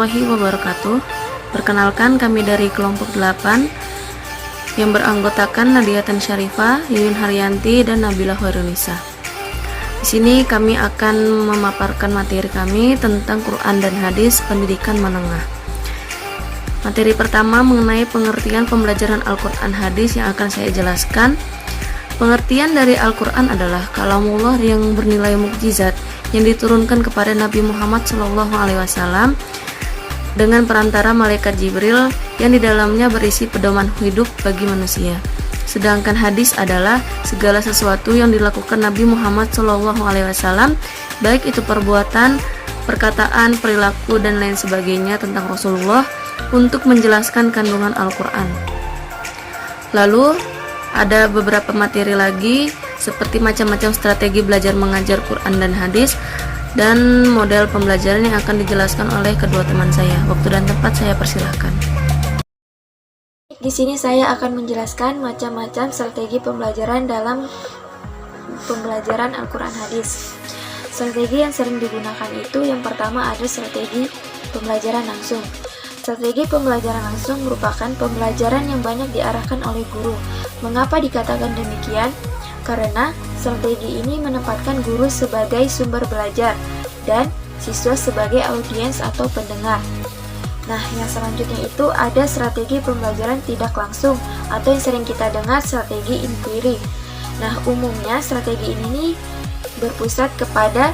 warahmatullahi wabarakatuh. Perkenalkan, kami dari kelompok 8 yang beranggotakan Nadiatan Syarifah, Yuyun Haryanti, dan Nabila Hoirunisa. Di sini kami akan memaparkan materi kami tentang Quran dan Hadis pendidikan menengah. Materi pertama mengenai pengertian pembelajaran Al-Quran Hadis yang akan saya jelaskan. Pengertian dari Al-Quran adalah kalamullah yang bernilai mukjizat yang diturunkan kepada Nabi Muhammad SAW dengan perantara malaikat Jibril yang di dalamnya berisi pedoman hidup bagi manusia. Sedangkan hadis adalah segala sesuatu yang dilakukan Nabi Muhammad SAW, baik itu perbuatan, perkataan, perilaku, dan lain sebagainya tentang Rasulullah untuk menjelaskan kandungan Al-Quran. Lalu ada beberapa materi lagi seperti macam-macam strategi belajar mengajar Quran dan hadis dan model pembelajaran yang akan dijelaskan oleh kedua teman saya. Waktu dan tempat saya persilahkan. Di sini saya akan menjelaskan macam-macam strategi pembelajaran dalam pembelajaran Al-Quran hadis. Strategi yang sering digunakan itu yang pertama ada strategi pembelajaran langsung. Strategi pembelajaran langsung merupakan pembelajaran yang banyak diarahkan oleh guru. Mengapa dikatakan demikian? Karena strategi ini menempatkan guru sebagai sumber belajar dan siswa sebagai audiens atau pendengar. Nah, yang selanjutnya itu ada strategi pembelajaran tidak langsung atau yang sering kita dengar strategi inquiry. Nah, umumnya strategi ini berpusat kepada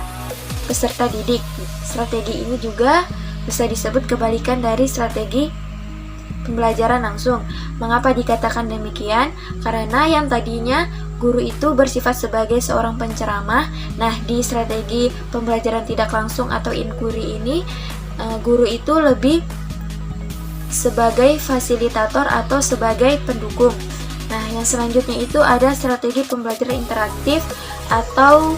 peserta didik. Strategi ini juga bisa disebut kebalikan dari strategi pembelajaran langsung. Mengapa dikatakan demikian? Karena yang tadinya guru itu bersifat sebagai seorang penceramah. Nah, di strategi pembelajaran tidak langsung atau inquiry ini, guru itu lebih sebagai fasilitator atau sebagai pendukung. Nah, yang selanjutnya itu ada strategi pembelajaran interaktif atau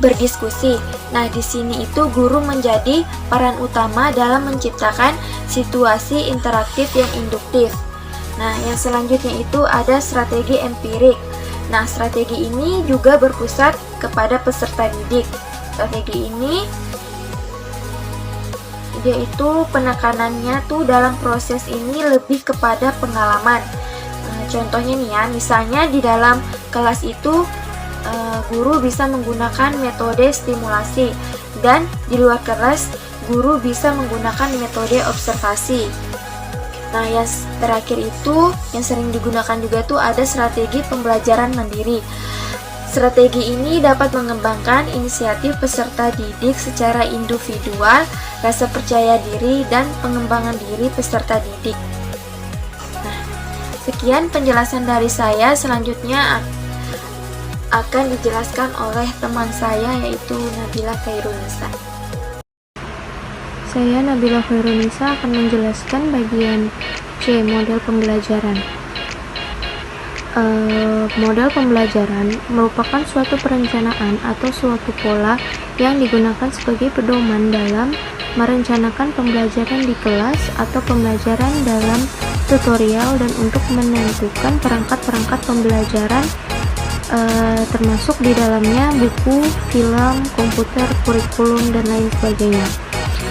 berdiskusi. Nah, di sini itu guru menjadi peran utama dalam menciptakan situasi interaktif yang induktif. Nah, yang selanjutnya itu ada strategi empirik. Nah, strategi ini juga berpusat kepada peserta didik. Strategi ini yaitu penekanannya tuh dalam proses ini lebih kepada pengalaman. Contohnya nih ya, misalnya di dalam kelas itu guru bisa menggunakan metode stimulasi dan di luar kelas guru bisa menggunakan metode observasi. Nah, yang terakhir itu yang sering digunakan juga tuh ada strategi pembelajaran mandiri. Strategi ini dapat mengembangkan inisiatif peserta didik secara individual, rasa percaya diri, dan pengembangan diri peserta didik. Nah, sekian penjelasan dari saya. Selanjutnya akan dijelaskan oleh teman saya yaitu Nabila Hoirunisa. Saya Nabila Hoirunisa akan menjelaskan bagian C, model pembelajaran. Model pembelajaran merupakan suatu perencanaan atau suatu pola yang digunakan sebagai pedoman dalam merencanakan pembelajaran di kelas atau pembelajaran dalam tutorial dan untuk menentukan perangkat-perangkat pembelajaran termasuk di dalamnya buku, film, komputer, kurikulum, dan lain sebagainya.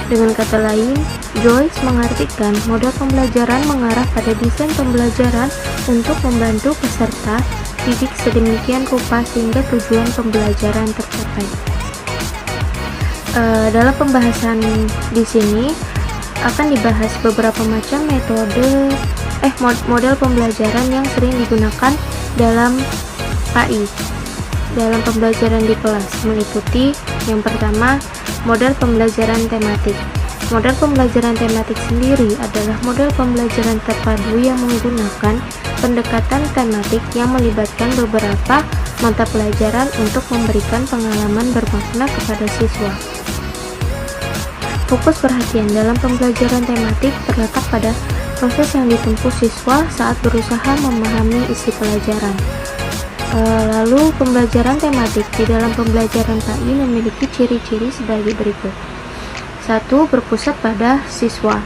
Dengan kata lain, Joyce mengartikan model pembelajaran mengarah pada desain pembelajaran untuk membantu peserta didik sedemikian rupa sehingga tujuan pembelajaran tercapai. Dalam pembahasan di sini akan dibahas beberapa macam model pembelajaran yang sering digunakan dalam PAI dalam pembelajaran di kelas, meliputi yang pertama, model pembelajaran tematik. Model pembelajaran tematik sendiri adalah model pembelajaran terpadu yang menggunakan pendekatan tematik yang melibatkan beberapa mata pelajaran untuk memberikan pengalaman bermakna kepada siswa. Fokus perhatian dalam pembelajaran tematik terletak pada proses yang ditempuh siswa saat berusaha memahami isi pelajaran. Lalu pembelajaran tematik di dalam pembelajaran PAI memiliki ciri-ciri sebagai berikut. 1. Berpusat pada siswa.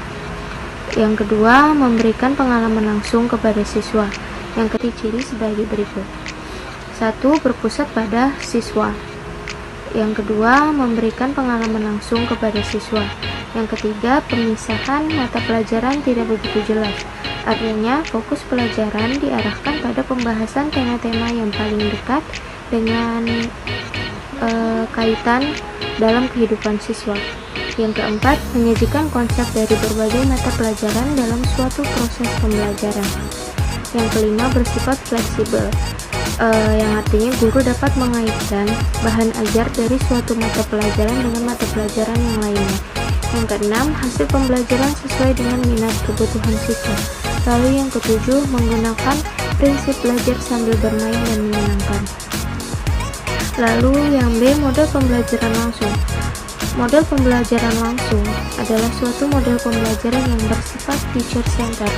Yang kedua, memberikan pengalaman langsung kepada siswa. Yang ketiga, ciri sebagai berikut. 1. Berpusat pada siswa. Yang kedua, memberikan pengalaman langsung kepada siswa. Yang ketiga, pemisahan mata pelajaran tidak begitu jelas. Artinya, fokus pelajaran diarahkan pada pembahasan tema-tema yang paling dekat dengan kaitan dalam kehidupan siswa. Yang keempat, menyajikan konsep dari berbagai mata pelajaran dalam suatu proses pembelajaran. Yang kelima, bersifat fleksibel, yang artinya guru dapat mengaitkan bahan ajar dari suatu mata pelajaran dengan mata pelajaran yang lainnya. Yang keenam, hasil pembelajaran sesuai dengan minat kebutuhan siswa. Lalu yang ketujuh, menggunakan prinsip belajar sambil bermain dan menyenangkan. Lalu yang B, model pembelajaran langsung. Model pembelajaran langsung adalah suatu model pembelajaran yang bersifat teacher center.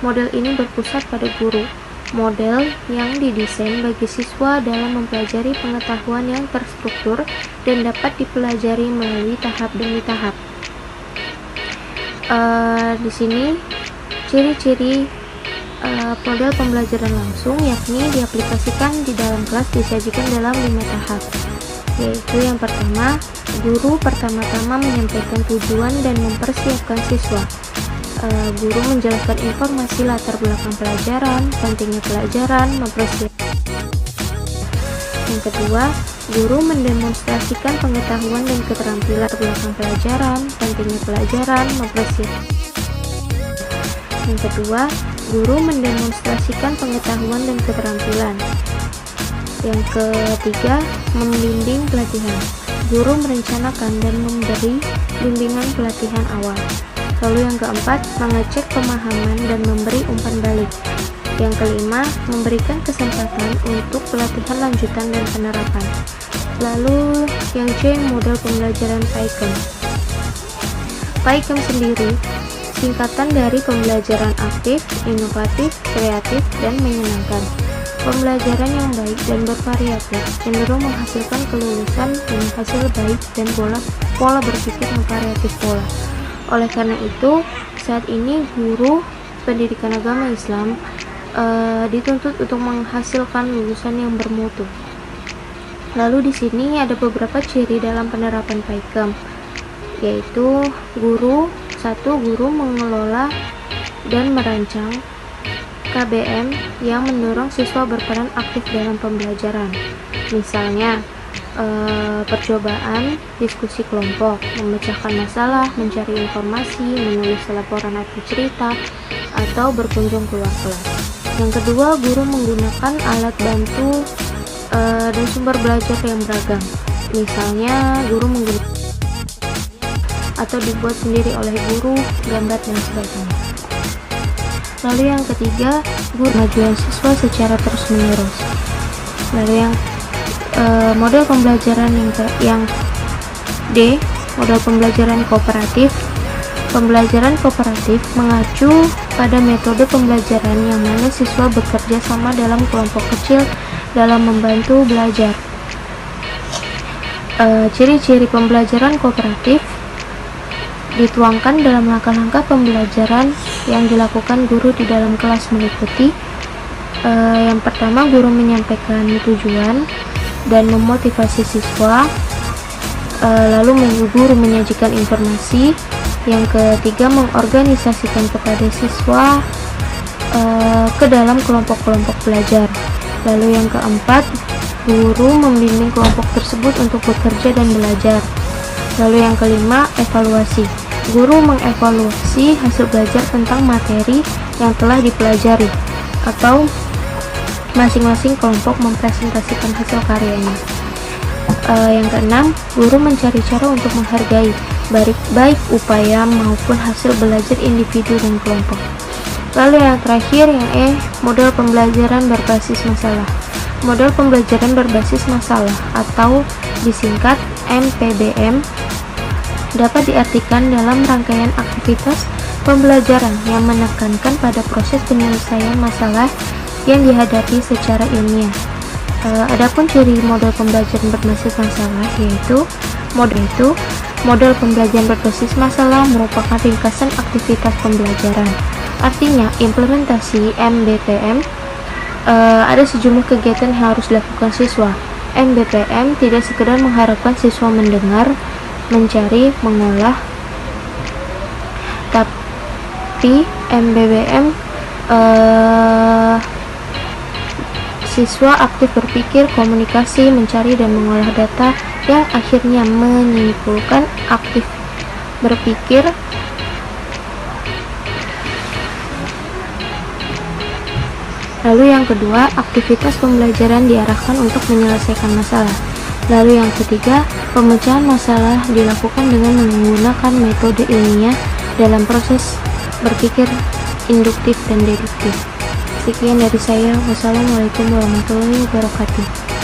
Model ini berpusat pada guru. Model yang didesain bagi siswa dalam mempelajari pengetahuan yang terstruktur dan dapat dipelajari melalui tahap demi tahap. Di sini ciri-ciri model pembelajaran langsung, yakni diaplikasikan di dalam kelas, disajikan dalam 5 tahap, yaitu yang pertama, guru pertama-tama menyampaikan tujuan dan mempersiapkan siswa. Guru menjelaskan informasi latar belakang pelajaran, pentingnya pelajaran, mempersiapkan. Yang kedua, guru mendemonstrasikan pengetahuan dan keterampilan latar belakang pelajaran, pentingnya pelajaran, mempersiapkan. Yang kedua, guru mendemonstrasikan pengetahuan dan keterampilan. Yang ketiga, membimbing pelatihan. Guru merencanakan dan memberi bimbingan pelatihan awal. Lalu yang keempat, mengecek pemahaman dan memberi umpan balik. Yang kelima, memberikan kesempatan untuk pelatihan lanjutan dan penerapan. Lalu yang C, model pembelajaran PAIKEM. PAIKEM sendiri singkatan dari pembelajaran aktif, inovatif, kreatif, dan menyenangkan. Pembelajaran yang baik dan bervariatif cenderung menghasilkan kelulusan dengan hasil baik dan pola berpikir variatif pola. Oleh karena itu, saat ini guru pendidikan agama Islam dituntut untuk menghasilkan lulusan yang bermutu. Lalu di sini ada beberapa ciri dalam penerapan PAIKEM, yaitu guru mengelola dan merancang KBM yang mendorong siswa berperan aktif dalam pembelajaran. Misalnya, percobaan, diskusi kelompok, memecahkan masalah, mencari informasi, menulis laporan atau cerita, atau berkunjung keluar kelas. Yang kedua, guru menggunakan alat bantu dan sumber belajar yang beragam. Misalnya, guru menggunakan atau dibuat sendiri oleh guru, gambar, dan sebagainya. Lalu yang ketiga, guru kemajuan siswa secara terus-menerus. Lalu yang model pembelajaran yang D, model pembelajaran kooperatif. Pembelajaran kooperatif mengacu pada metode pembelajaran yang mana siswa bekerja sama dalam kelompok kecil dalam membantu belajar. Ciri-ciri pembelajaran kooperatif dituangkan dalam langkah-langkah pembelajaran yang dilakukan guru di dalam kelas meliputi yang pertama, guru menyampaikan tujuan dan memotivasi siswa, lalu guru menyajikan informasi. Yang ketiga, mengorganisasikan kepada siswa ke dalam kelompok-kelompok belajar. Lalu yang keempat, guru membimbing kelompok tersebut untuk bekerja dan belajar. Lalu yang kelima, evaluasi. Guru mengevaluasi hasil belajar tentang materi yang telah dipelajari, atau masing-masing kelompok mempresentasikan hasil karyanya. Yang keenam, guru mencari cara untuk menghargai baik upaya maupun hasil belajar individu dan kelompok. Lalu yang terakhir, yang E, model pembelajaran berbasis masalah. Model pembelajaran berbasis masalah atau disingkat MPBM dapat diartikan dalam rangkaian aktivitas pembelajaran yang menekankan pada proses penyelesaian masalah yang dihadapi secara ilmiah. Adapun ciri model pembelajaran berbasis masalah yaitu model pembelajaran berbasis masalah merupakan ringkasan aktivitas pembelajaran. Artinya, implementasi MBPM ada sejumlah kegiatan yang harus dilakukan siswa. MBPM tidak sekedar mengharapkan siswa mendengar, mencari, mengolah, Seperti MBBM, siswa aktif berpikir, komunikasi, mencari dan mengolah data, yang akhirnya menyimpulkan aktif berpikir. Lalu yang kedua, aktivitas pembelajaran diarahkan untuk menyelesaikan masalah. Lalu yang ketiga, pemecahan masalah dilakukan dengan menggunakan metode ilmiah dalam proses berpikir induktif dan deduktif. Sekian dari saya. Wassalamualaikum warahmatullahi wabarakatuh.